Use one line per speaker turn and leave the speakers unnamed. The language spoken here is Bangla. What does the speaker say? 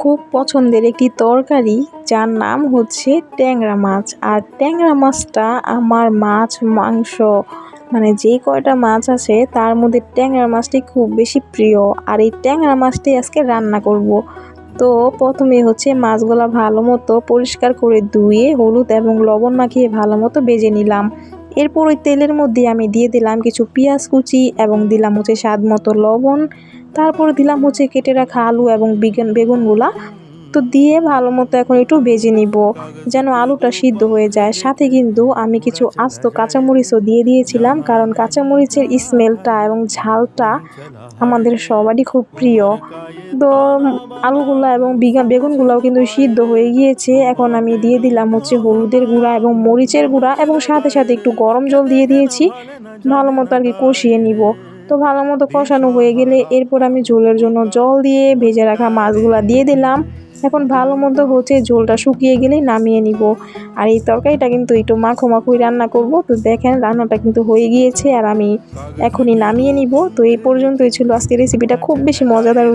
খুব পছন্দের একটি তরকারি, যার নাম হচ্ছে ট্যাংরা মাছ। আর ট্যাংরা মাছটা আমার মাছ মাংস মানে যে কয়টা মাছ আছে তার মধ্যে ট্যাংরা মাছটি খুব বেশি প্রিয়। আর এই ট্যাংরা মাছটি আজকে রান্না করব। তো প্রথমে হচ্ছে মাছগুলা ভালো মতো পরিষ্কার করে ধুয়ে হলুদ এবং লবণ মাখিয়ে ভালো মতো ভেজে নিলাম। এরপর ওই তেলের মধ্যে আমি দিয়ে দিলাম কিছু পেঁয়াজ কুচি এবং দিলাম হচ্ছে স্বাদ মতো লবণ। তারপর দিলাম হচ্ছে কেটে রাখা আলু এবং বেগুনগুলা। তো দিয়ে ভালো মতো এখন একটু ভেজে নিব যেন আলুটা সিদ্ধ হয়ে যায়। সাথে কিন্তু আমি কিছু আস্ত কাঁচামরিচও দিয়ে দিয়েছিলাম, কারণ কাঁচামরিচের স্মেলটা এবং ঝালটা আমাদের সবারই খুব প্রিয়। তো আলুগুলা এবং বেগুনগুলাও কিন্তু সিদ্ধ হয়ে গিয়েছে। এখন আমি দিয়ে দিলাম হচ্ছে হলুদের গুঁড়া এবং মরিচের গুঁড়া এবং সাথে সাথে একটু গরম জল দিয়ে দিয়েছি, ভালো মতো আর কি কষিয়ে নিব। তো ভালো মতো কষানো হয়ে গেলে এরপর আমি ঝোলের জন্য জল দিয়ে ভেজে রাখা মাছগুলা দিয়ে দিলাম। এখন ভালো মতো হচ্ছে ঝোলটা শুকিয়ে গেলেই নামিয়ে নিব। আর এই তরকারিটা কিন্তু একটু মাখো মাখোই রান্না করব। তো দেখেন রান্নাটা কিন্তু হয়ে গিয়েছে আর আমি এখনই নামিয়ে নিব। তো এই পর্যন্তই ছিল আজকের রেসিপিটা, খুব বেশি মজাদার।